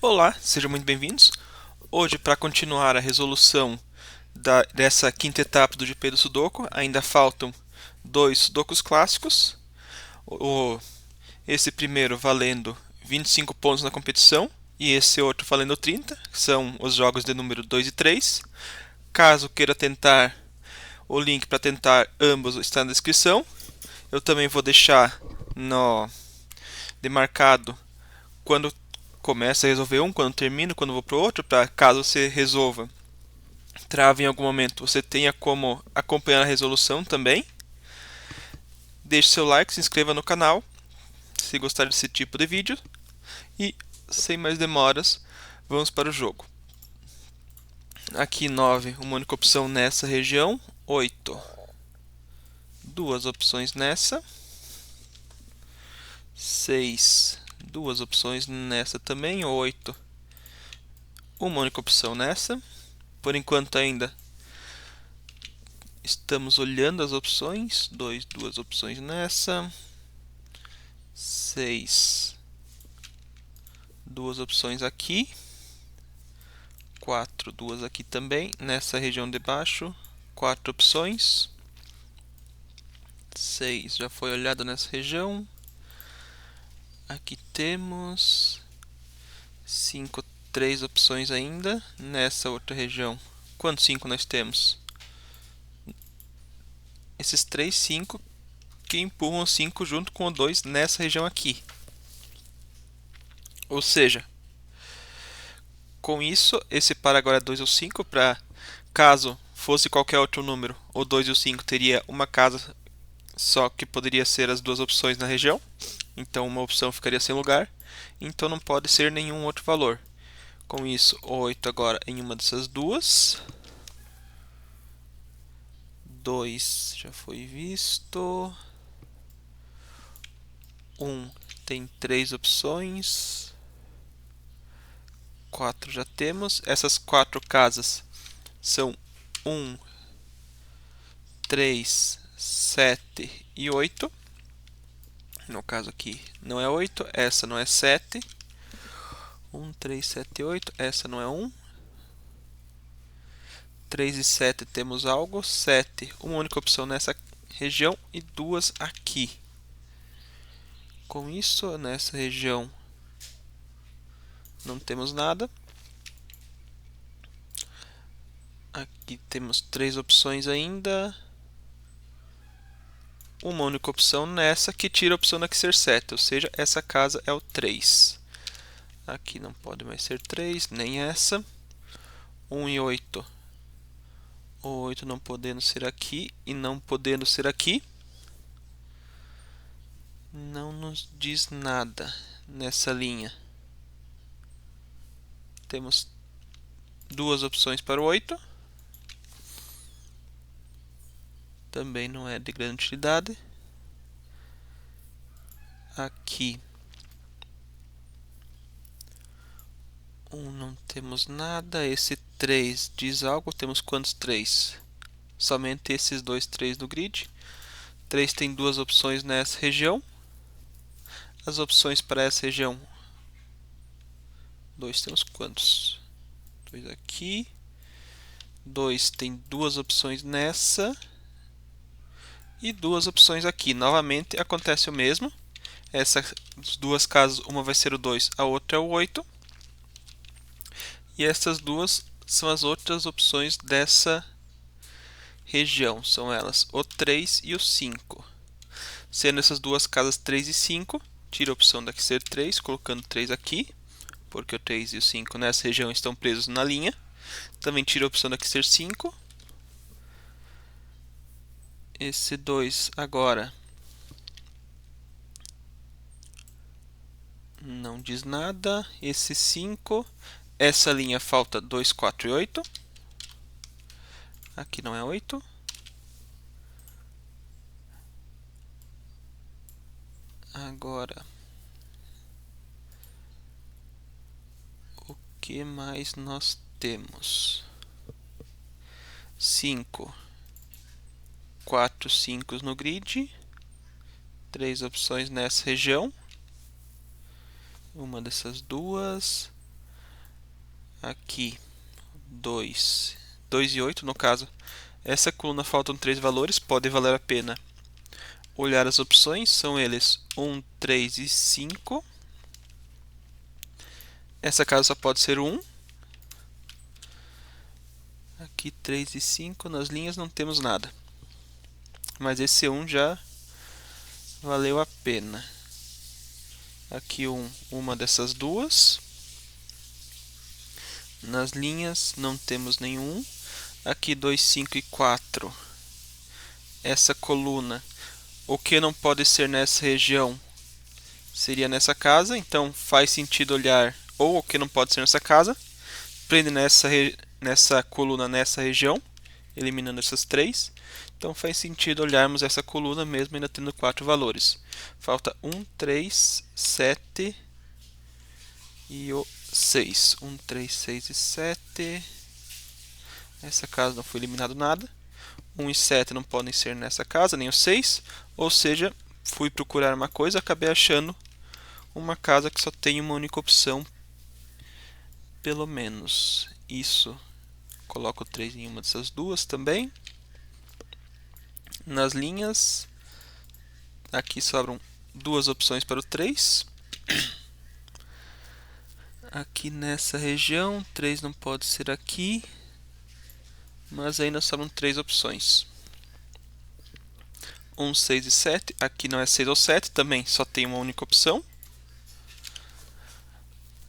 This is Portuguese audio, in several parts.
Olá, sejam muito bem-vindos. Hoje, para continuar a resolução dessa quinta etapa do GP do Sudoku, ainda faltam dois Sudokus clássicos. O- Esse primeiro valendo 25 pontos na competição e esse outro valendo 30, que são os jogos de número 2 e 3. Caso queira tentar, o link para tentar ambos está na descrição. Eu também vou deixar no demarcado quando começa a resolver um, quando termina, quando vou para o outro, para caso você resolva, trave em algum momento, você tenha como acompanhar a resolução também. Deixe seu like, se inscreva no canal, se gostar desse tipo de vídeo. E, sem mais demoras, vamos para o jogo. Aqui 9, uma única opção nessa região. 8, duas opções nessa. 6, duas opções nessa também. 8, uma única opção nessa. Por enquanto ainda estamos olhando as opções. 2, duas opções nessa. 6, duas opções aqui. 4, duas aqui também. Nessa região de baixo, 4 opções. 6, já foi olhado nessa região. Aqui temos 5, 3 opções ainda. Nessa outra região, quantos 5 nós temos? Esses 3, 5 que empurram o 5 junto com o 2 nessa região aqui. Ou seja, com isso, esse par agora é 2 ou 5, para caso fosse qualquer outro número, o 2 e o 5 teria uma casa só que poderia ser as duas opções na região. Então uma opção ficaria sem lugar, então não pode ser nenhum outro valor. Com isso, 8 agora em uma dessas duas. 2 já foi visto. 1 tem 3 opções. 4 já temos. Essas 4 casas são 1, 3, 7 e 8. No caso aqui não é 8, essa não é 7. 1, 3, 7 e 8, essa não é 1. 3 e 7 temos algo. 7, uma única opção nessa região e duas aqui. Com isso, nessa região não temos nada. Aqui temos 3 opções ainda. Uma única opção nessa que tira a opção daqui ser 7, ou seja, essa casa é o 3. Aqui não pode mais ser 3, nem essa. 1 e 8. O 8 não podendo ser aqui e não podendo ser aqui. Não nos diz nada nessa linha. Temos duas opções para o 8. Também não é de grande utilidade. Aqui 1 não temos nada. Esse 3 diz algo. Temos quantos 3? Somente esses dois 3 do grid. 3 tem duas opções nessa região. As opções para essa região, 2 temos quantos? 2 aqui. 2 tem duas opções nessa. E duas opções aqui. Novamente acontece o mesmo. Essas duas casas, uma vai ser o 2, a outra é o 8. E essas duas são as outras opções dessa região. São elas o 3 e o 5. Sendo essas duas casas 3 e 5, tira a opção daqui ser 3, colocando 3 aqui, porque o 3 e o 5 nessa região estão presos na linha. Também tira a opção daqui ser 5. Esse 2 agora não diz nada. Esse 5, essa linha falta 2, 4 e 8. Aqui não é 8. Agora, o que mais nós temos? 5, 4 5 no grid. 3 opções nessa região. Uma dessas duas. aqui 2, 2 e 8, no caso, essa coluna faltam 3 valores, pode valer a pena olhar as opções, são eles 1, 3 e 5. Essa casa só pode ser 1. Aqui 3 e 5, nas linhas não temos nada. Mas esse 1 já valeu a pena. Aqui uma dessas duas. Nas linhas não temos nenhum. Aqui 2, 5 e 4. Essa coluna, o que não pode ser nessa região seria nessa casa, então faz sentido olhar ou o que não pode ser nessa casa, prende nessa coluna nessa região, eliminando essas 3. Então faz sentido olharmos essa coluna mesmo ainda tendo 4 valores. Falta 1, 3, 7 e o 6. 1, 3, 6 e 7. Essa casa não foi eliminado nada. 1 e 7 não podem ser nessa casa, nem o 6. Ou seja, fui procurar uma coisa, acabei achando uma casa que só tem uma única opção, pelo menos. Isso, coloco 3 em uma dessas duas também. Nas linhas, aqui sobram duas opções para o 3. Aqui nessa região, 3 não pode ser aqui, mas ainda sobram 3 opções. 1, 6 e 7, aqui não é 6 ou 7, também só tem uma única opção.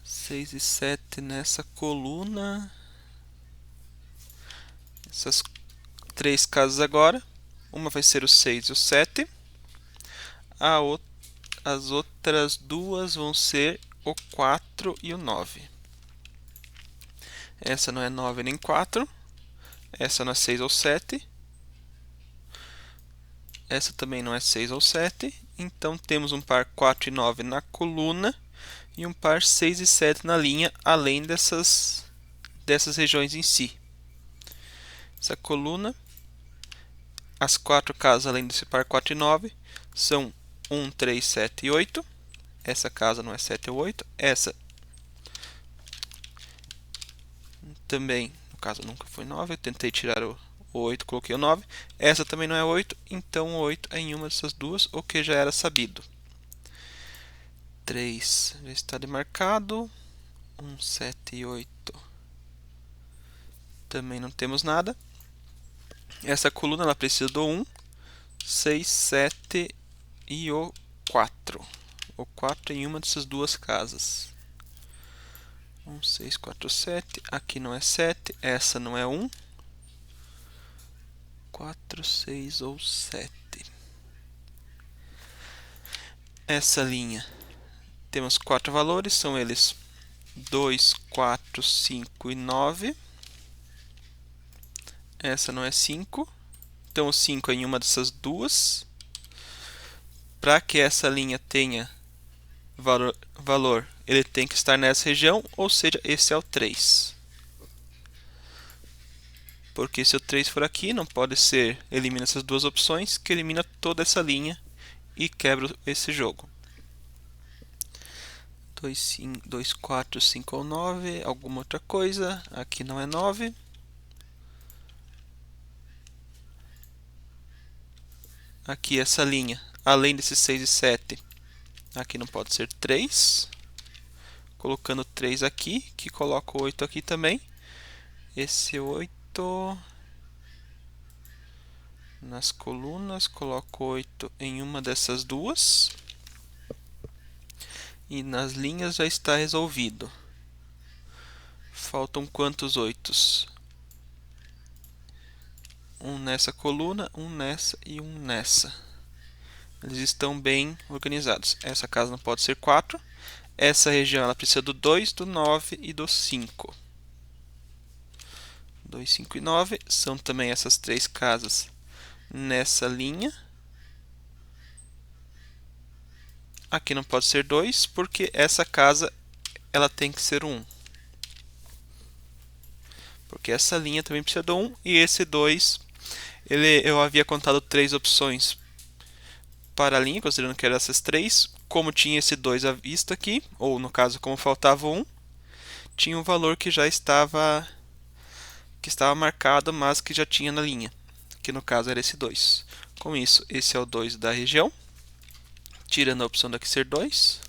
6 e 7 nessa coluna. Essas 3 casas agora. Uma vai ser o 6 e o 7. As outras duas vão ser o 4 e o 9. Essa não é 9 nem 4. Essa não é 6 ou 7. Essa também não é 6 ou 7. Então temos um par 4 e 9 na coluna e um par 6 e 7 na linha, além dessas regiões em si. Essa coluna, as 4 casas além desse par 4 e 9 são 1, 3, 7 e 8. Essa casa não é 7 ou 8. Essa também, no caso, nunca foi 9. Eu tentei tirar o 8, coloquei o 9. Essa também não é 8, então o 8 é em uma dessas duas, o que já era sabido. 3 já está demarcado. 1, 7 e 8. Também não temos nada. Essa coluna ela precisa do 1, 6, 7 e o 4. O 4 em uma dessas duas casas. 1, 6, 4, 7. Aqui não é 7. Essa não é 1. 4, 6 ou 7. Essa linha. Temos 4 valores. São eles 2, 4, 5 e 9. Essa não é 5. Então o 5 é em uma dessas duas. Para que essa linha tenha valor, ele tem que estar nessa região, ou seja, esse é o 3. Porque se o 3 for aqui, não pode ser, elimina essas duas opções, que elimina toda essa linha e quebra esse jogo. 2, 4, 5 ou 9, alguma outra coisa, aqui não é 9. Aqui essa linha, além desses 6 e 7, aqui não pode ser 3. Colocando 3 aqui, que coloco 8 aqui também. Esse 8 nas colunas, coloco 8 em uma dessas duas. E nas linhas já está resolvido. Faltam quantos 8? Um nessa coluna, um nessa e um nessa. Eles estão bem organizados. Essa casa não pode ser 4. Essa região ela precisa do 2, do 9 e do 5. 2, 5 e 9 são também essas 3 casas nessa linha. Aqui não pode ser 2, porque essa casa ela tem que ser 1. Porque essa linha também precisa do 1 e esse 2, eu havia contado 3 opções para a linha, considerando que eram essas 3. Como tinha esse 2 à vista aqui, ou no caso como faltava 1, tinha um valor que já estava marcado, mas que já tinha na linha, que no caso era esse 2. Com isso, esse é o 2 da região, tirando a opção daqui ser 2.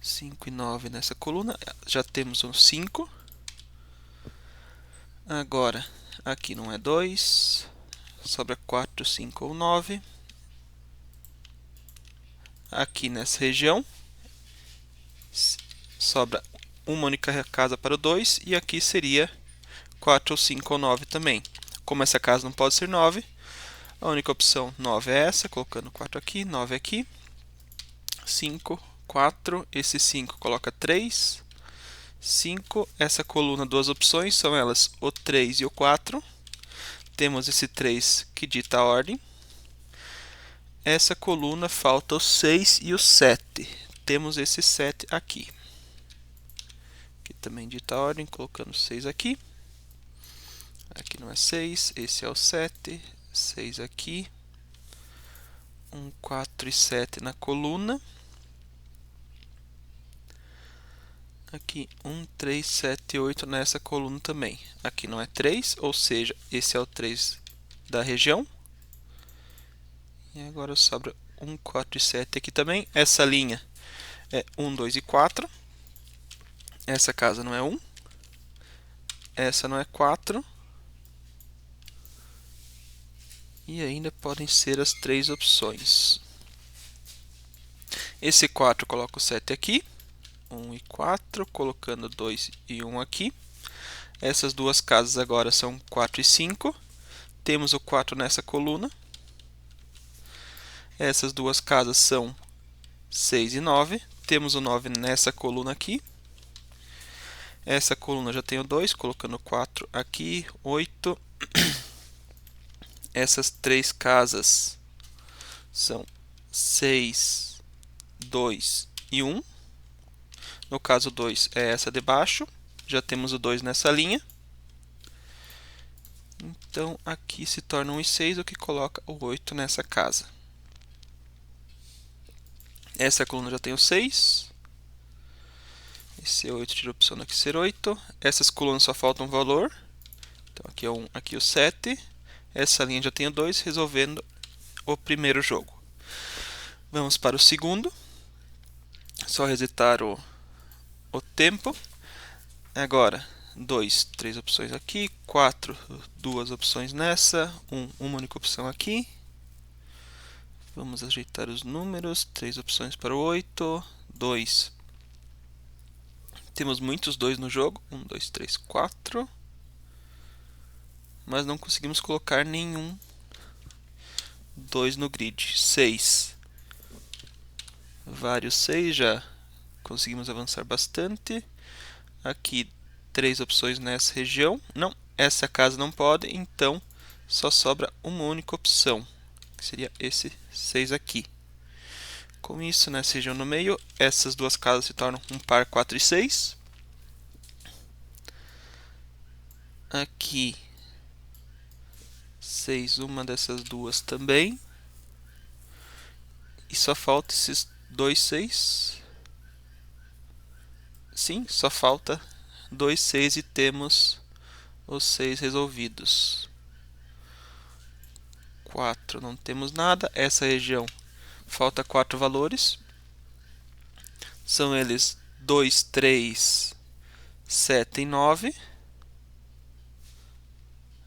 5 e 9 nessa coluna, já temos um 5. Agora, aqui não é 2, sobra 4, 5 ou 9. Aqui nessa região, sobra uma única casa para o 2, e aqui seria 4 ou 5 ou 9 também. Como essa casa não pode ser 9, a única opção 9 é essa, colocando 4 aqui, 9 aqui, 5, 4, esse 5 coloca 3, 5, essa coluna, duas opções, são elas o 3 e o 4. Temos esse 3 que dita a ordem. Essa coluna falta o 6 e o 7. Temos esse 7 aqui. Que também dita a ordem, colocando 6 aqui. Aqui não é 6, esse é o 7, 6 aqui. 1, 4 e 7 na coluna. Aqui 1, 3, 7 e 8 nessa coluna também. Aqui não é 3, ou seja, esse é o 3 da região. E agora sobra 1, 4 e 7 aqui também. Essa linha é 1, 2 e 4. Essa casa não é 1. Essa não é 4. E ainda podem ser as três opções. Esse 4 coloca o 7 aqui. 1 e 4, colocando 2 e 1 aqui. Essas duas casas agora são 4 e 5. Temos o 4 nessa coluna. Essas duas casas são 6 e 9. Temos o 9 nessa coluna aqui. Essa coluna já tem o 2, colocando 4 aqui, 8. Essas três casas são 6, 2 e 1. No caso, 2 é essa de baixo. Já temos o 2 nessa linha. Então, aqui se torna 1 e 6, o que coloca o 8 nessa casa. Essa coluna já tem o 6. Esse é 8, tira a opção daqui ser 8. Essas colunas só faltam um valor. Então, aqui é 1, aqui o 7. Essa linha já tem o 2, resolvendo o primeiro jogo. Vamos para o segundo. Só resetar o tempo. Agora, 2, 3 opções aqui, 4, 2 opções nessa, 1, uma única opção aqui. Vamos ajeitar os números, 3 opções para o 8, 2. Temos muitos 2 no jogo, 1, 2, 3, 4. Mas não conseguimos colocar nenhum 2 no grid. 6. Vários 6, já conseguimos avançar bastante. Aqui, 3 opções nessa região. Não, essa casa não pode, então só sobra uma única opção, que seria esse 6 aqui. Com isso, nessa região no meio, essas duas casas se tornam um par 4 e 6. Aqui, 6, uma dessas duas também. E só falta esses dois 6. Sim, só falta 2 6 e temos os 6 resolvidos. 4, não temos nada. Essa região falta 4 valores. São eles 2, 3, 7 e 9.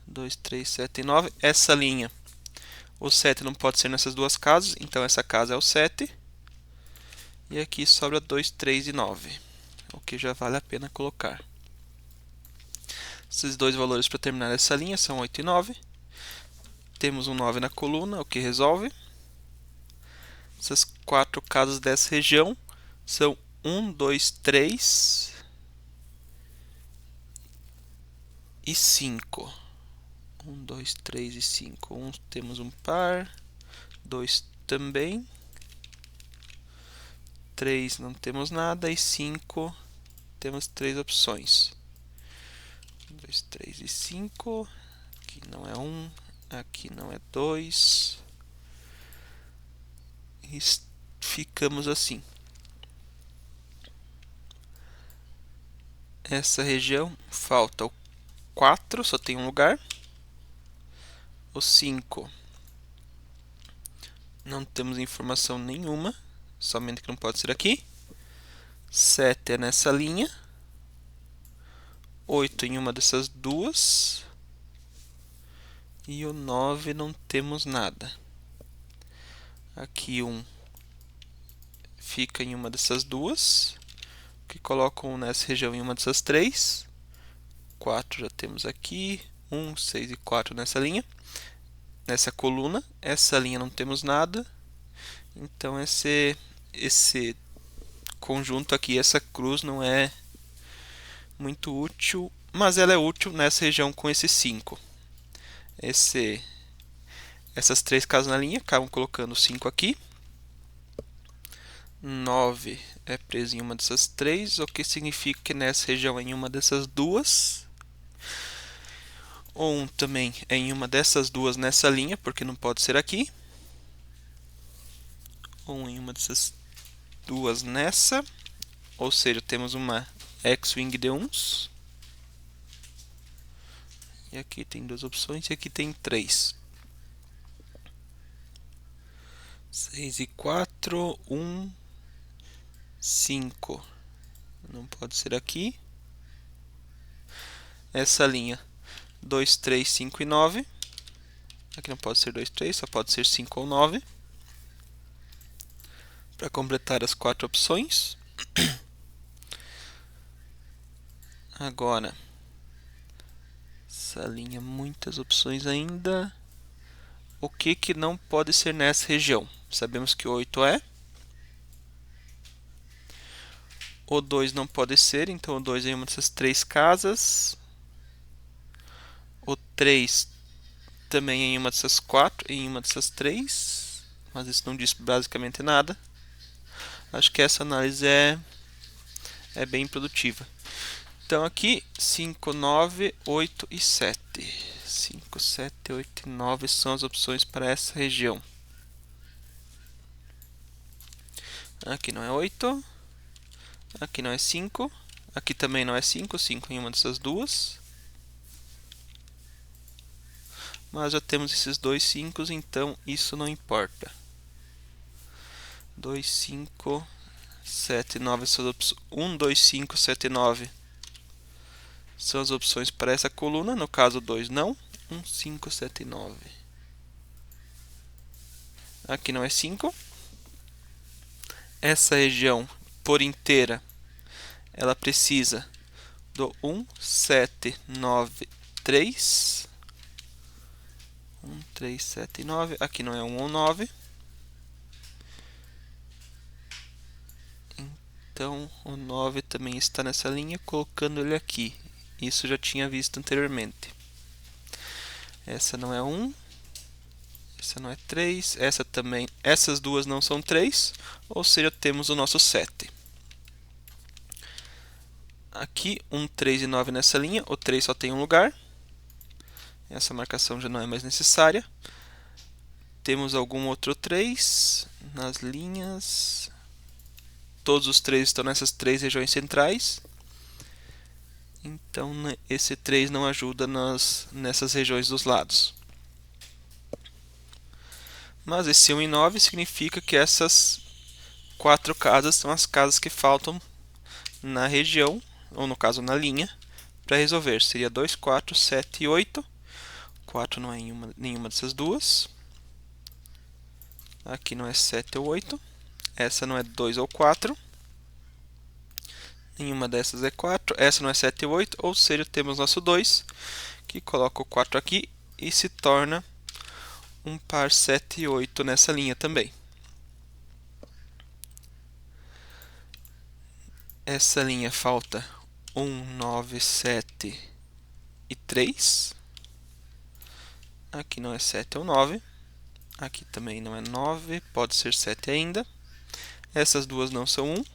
2, 3, 7 e 9. Essa linha, o 7 não pode ser nessas duas casas, então essa casa é o 7. E aqui sobra 2, 3 e 9, o que já vale a pena colocar. Esses dois valores para terminar essa linha são 8 e 9. Temos um 9 na coluna, o que resolve. Essas quatro casas dessa região são 1, 2, 3 e 5. 1, 2, 3 e 5. 1 temos um par, 2 também, 3 não temos nada e 5 temos 3 opções. 1, 2, 3 e 5. Aqui não é 1, aqui não é 2. E ficamos assim. Essa região falta o 4, só tem um lugar. O 5, não temos informação nenhuma, somente que não pode ser aqui. 7 é nessa linha. 8 em uma dessas duas. E o 9 não temos nada. Aqui 1 fica em uma dessas duas, que coloca 1 nessa região em uma dessas três. 4 já temos aqui. 1, 6 e 4 nessa linha. Nessa coluna. Essa linha não temos nada. Então esse conjunto aqui, essa cruz, não é muito útil, mas ela é útil nessa região com esse 5. Essas três casas na linha acabam colocando 5 aqui. 9 é preso em uma dessas três, o que significa que nessa região é em uma dessas duas. O 1 também é em uma dessas duas nessa linha, porque não pode ser aqui. 1 em uma dessas duas nessa, ou seja, temos uma X-Wing de 1s. E aqui tem duas opções e aqui tem 3. 6 e 4, 1, 5. Não pode ser aqui. Essa linha 2, 3, 5 e 9. Aqui não pode ser 2, 3, só pode ser 5 ou 9. Para completar as 4 opções. Agora, essa linha, muitas opções ainda. O que não pode ser nessa região? Sabemos que o 8 é. O 2 não pode ser, então o 2 é em uma dessas três casas. O 3 também é em uma dessas 4, em uma dessas 3. Mas isso não diz basicamente nada. Acho que essa análise é bem produtiva. Então aqui 5, 9, 8 e 7. 5, 7, 8 e 9 são as opções para essa região. Aqui não é 8. Aqui não é 5. Aqui também não é 5. 5 em uma dessas duas. Mas já temos esses dois 5, então isso não importa. 2, 5, 7, 9 são as opções. 1, 2, 5, 7 e 9 são as opções para essa coluna. No caso 2 não. 1, 5, 7 e 9. Aqui não é 5. Essa região por inteira, ela precisa do 1, 7, 9, 3. 1, 3, 7 e 9. Aqui não é 1 ou 9. Então o 9 também está nessa linha, colocando ele aqui. Isso já tinha visto anteriormente. Essa não é 1. Essa não é 3. Essa também. Essas duas não são 3. Ou seja, temos o nosso 7. Aqui 1, 3 e 9 nessa linha. O 3 só tem um lugar. Essa marcação já não é mais necessária. Temos algum outro 3 nas linhas. Todos os 3 estão nessas 3 regiões centrais. Então esse 3 não ajuda nessas regiões dos lados. Mas esse 1 e 9 significa que essas 4 casas são as casas que faltam na região, ou no caso na linha, para resolver. Seria 2, 4, 7 e 8. 4 não é nenhuma dessas duas. Aqui não é 7 ou 8. Essa não é 2 ou 4. Nenhuma dessas é 4. Essa não é 7 ou 8. Ou seja, temos nosso 2, que coloca o 4 aqui e se torna um par 7 e 8 nessa linha também. Essa linha falta 1, 9, 7 e 3. Aqui não é 7 ou 9. Aqui também não é 9, pode ser 7 ainda. Essas duas não são 1.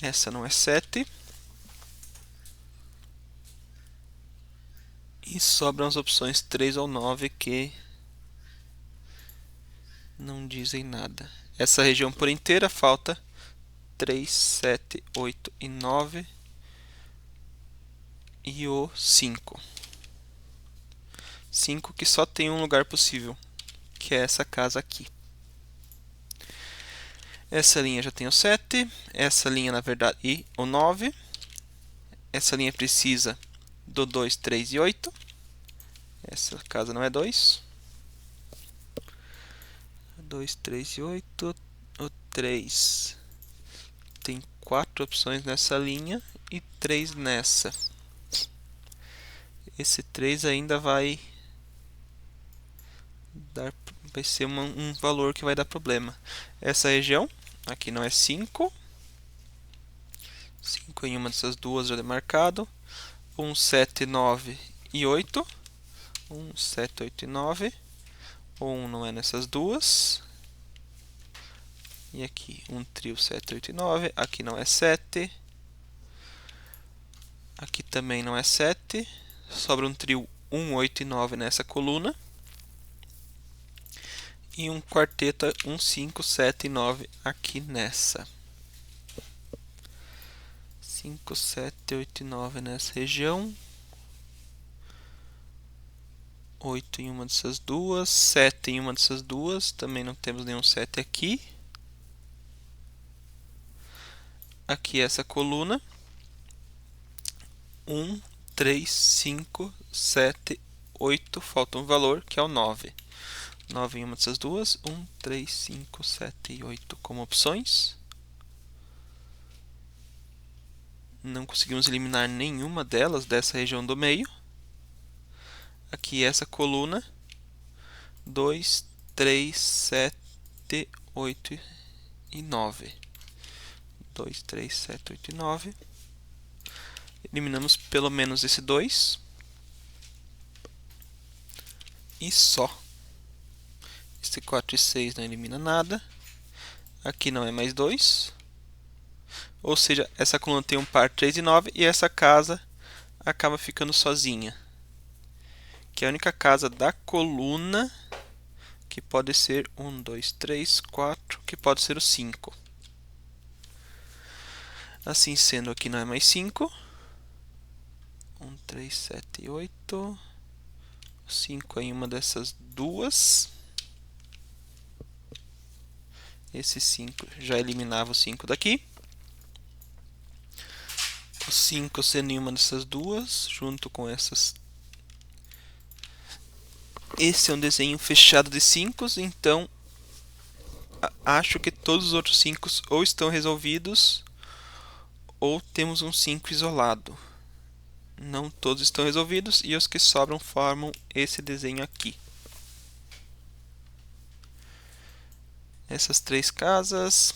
Essa não é 7. E sobram as opções 3 ou 9 que não dizem nada. Essa região por inteira falta 3, 7, 8 e 9. e o 5. 5 que só tem um lugar possível, que é essa casa aqui. Essa linha já tem o 7, essa linha na verdade e o 9. Essa linha precisa do 2, 3 e 8. Essa casa não é 2. 2, 3 e 8. O 3 tem 4 opções nessa linha e 3 nessa. Esse 3 ainda vai ser um valor que vai dar problema. Essa região aqui não é 5. 5 em uma dessas duas já demarcado. 1, 7, 9 e 8. 1, 7, 8 e 9. 1 não é nessas duas. E aqui um trio 7, 8 e 9. Aqui não é 7. Aqui também não é 7. Sobra um trio 1, 8 e 9 nessa coluna. E um quarteto 1, 5, 7 e 9 aqui nessa. 5, 7, 8 e 9 nessa região. 8 em uma dessas duas. 7 em uma dessas duas. Também não temos nenhum 7 aqui. Aqui essa coluna. 1, 3, 5, 7, 8. Falta um valor que é o 9. 9 em uma dessas duas. 1, 3, 5, 7 e 8 como opções. Não conseguimos eliminar nenhuma delas dessa região do meio. Aqui essa coluna. 2, 3, 7, 8 e 9. 2, 3, 7, 8 e 9. Eliminamos pelo menos esse 2. E só. Esse 4 e 6 não elimina nada. Aqui não é mais 2. Ou seja, essa coluna tem um par 3 e 9 e essa casa acaba ficando sozinha. Que é a única casa da coluna que pode ser 1, 2, 3, 4, que pode ser o 5. Assim sendo, aqui não é mais 5. 1, 3, 7 e 8. 5 em uma dessas duas. Esse 5 já eliminava o 5 daqui. O 5 sendo em uma dessas duas, junto com essas. Esse é um desenho fechado de 5, então acho que todos os outros 5 ou estão resolvidos ou temos um 5 isolado. Não todos estão resolvidos e os que sobram formam esse desenho aqui. Essas 3 casas,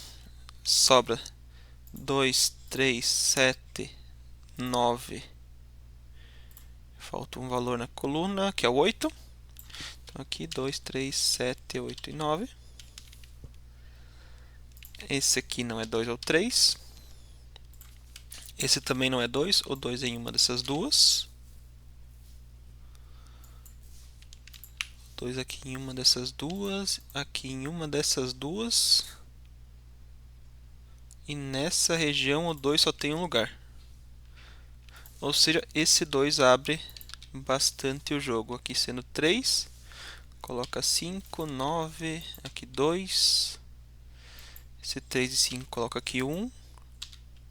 sobra 2, 3, 7, 9. Falta um valor na coluna, que é o 8. Então aqui 2, 3, 7, 8 e 9. Esse aqui não é 2 ou 3. Esse também não é 2 ou 2 em uma dessas duas. 2 aqui em uma dessas duas, aqui em uma dessas duas. E nessa região o 2 só tem um lugar. Ou seja, esse 2 abre bastante o jogo. Aqui sendo 3, coloca 5, 9, aqui 2. Esse 3 e 5 coloca aqui 1.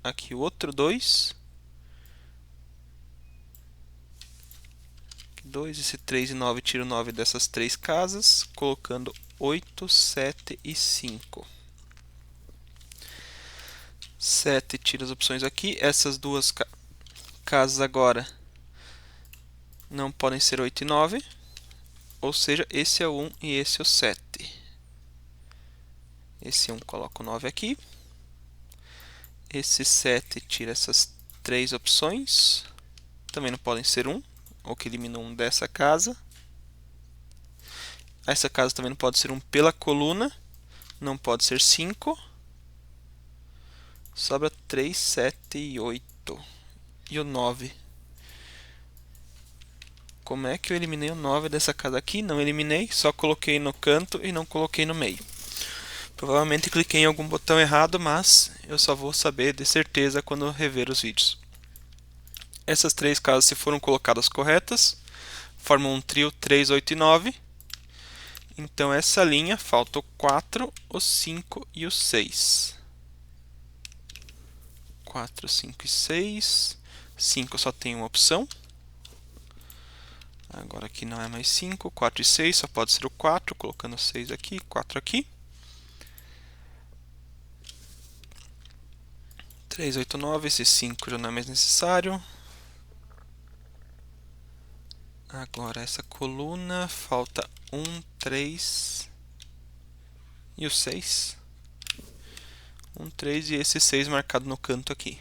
Aqui outro 2. 2, esse 3 e 9 tira o 9 dessas 3 casas, colocando 8, 7 e 5. 7 tira as opções aqui, essas duas casas agora não podem ser 8 e 9, ou seja, esse é o 1 e esse é o 7. Esse 1 coloca o 9 aqui, esse 7 tira essas 3 opções, também não podem ser 1, ou que elimina 1 dessa casa. Essa casa também não pode ser 1 pela coluna, não pode ser 5. Sobra 3, 7 e 8. E o 9. Como é que eu eliminei o 9 dessa casa aqui? Não eliminei, só coloquei no canto e não coloquei no meio. Provavelmente cliquei em algum botão errado, mas eu só vou saber de certeza quando rever os vídeos. Essas três casas, se foram colocadas corretas, formam um trio 3, 8 e 9. Então essa linha falta o 4, o 5 e o 6. 4, 5 e 6. 5 só tem uma opção. Agora aqui não é mais 5. 4 e 6 só pode ser o 4, colocando 6 aqui, 4 aqui. 3, 8, 9. Esse 5 já não é mais necessário. Agora essa coluna falta 1, 3 e o 6. 1, 3 e esse 6 marcado no canto aqui.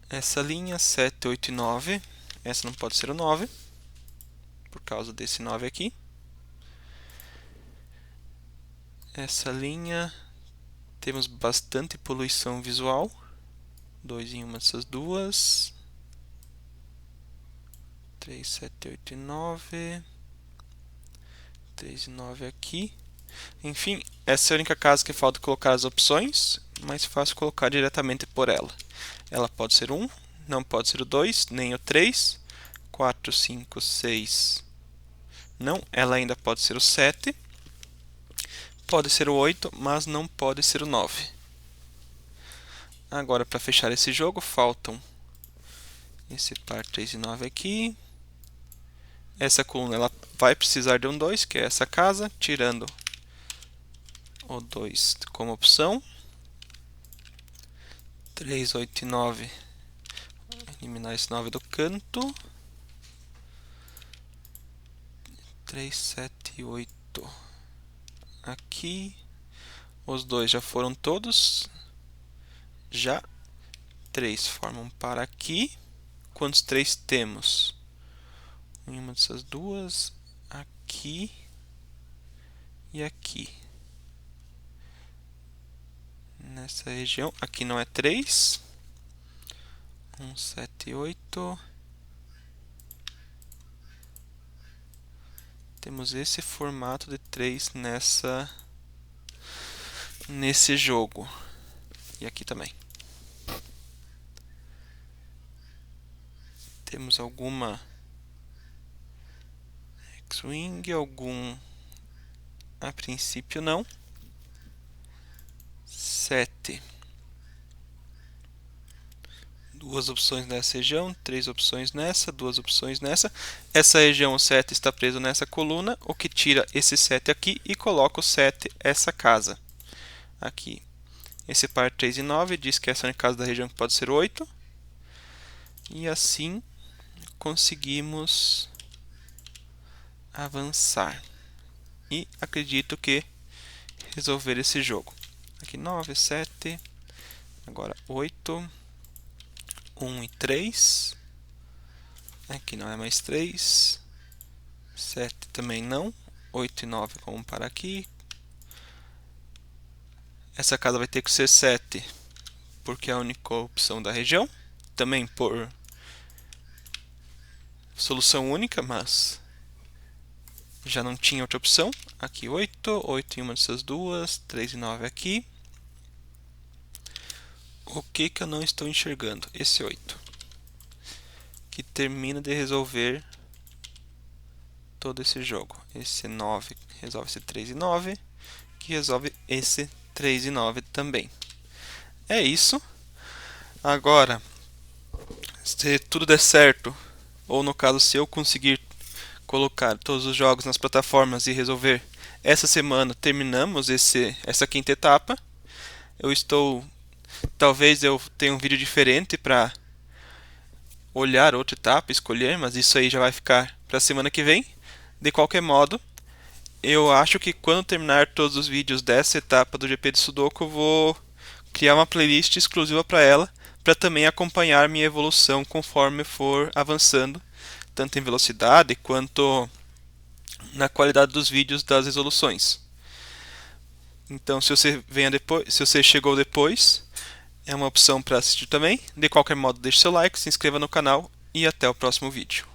Essa linha 7, 8 e 9. Essa não pode ser o 9, por causa desse 9 aqui. Essa linha, temos bastante poluição visual. 2 em uma dessas duas. 3, 7, 8 e 9. 3 e 9 aqui. Enfim, essa é a única casa que falta colocar as opções. Mais fácil colocar diretamente por ela. Ela pode ser 1, não pode ser o 2, nem o 3. 4, 5, 6. Não, ela ainda pode ser o 7. Pode ser o 8, mas não pode ser o 9. Agora, para fechar esse jogo, faltam esse par 3 e 9 aqui. Essa coluna ela vai precisar de um 2, que é essa casa, tirando o 2 como opção. 3, 8 e 9. Eliminar esse 9 do canto. 3, 7 e 8 aqui. Os dois já foram todos. Já. 3 formam para aqui. Quantos 3 temos? Uma dessas duas. Aqui. E aqui. Nessa região. Aqui não é 3. 1, 7 e 8. Temos esse formato de 3 nesse jogo. E aqui também. Temos alguma X-Wing, algum... A princípio não. 7. Duas opções nessa região, 3 opções nessa, 2 opções nessa. Essa região, o 7 está preso nessa coluna, o que tira esse 7 aqui e coloca o 7 essa casa. Aqui. Esse par 3 e 9 diz que essa é a casa da região que pode ser 8. E assim conseguimos avançar. E acredito que resolver esse jogo. Aqui 9, 7, agora 8, 1 e 3. Aqui não é mais 3. 7 também não. 8 e 9 vamos para aqui. Essa casa vai ter que ser 7, porque é a única opção da região. Também por solução única, mas já não tinha outra opção. Aqui 8, 8 em uma dessas duas, 3 e 9 aqui. O que eu não estou enxergando? Esse 8. Que termina de resolver todo esse jogo. Esse 9 resolve esse 3 e 9, que resolve esse 3 e 9 também. É isso. Agora, se tudo der certo, ou no caso se eu conseguir colocar todos os jogos nas plataformas e resolver essa semana, terminamos essa quinta etapa. Talvez eu tenha um vídeo diferente para olhar outra etapa, escolher, mas isso aí já vai ficar para a semana que vem. De qualquer modo, eu acho que quando terminar todos os vídeos dessa etapa do GP de Sudoku, eu vou criar uma playlist exclusiva para ela, para também acompanhar minha evolução conforme for avançando, tanto em velocidade quanto na qualidade dos vídeos das resoluções. Então, se você chegou depois, é uma opção para assistir também. De qualquer modo, deixe seu like, se inscreva no canal e até o próximo vídeo.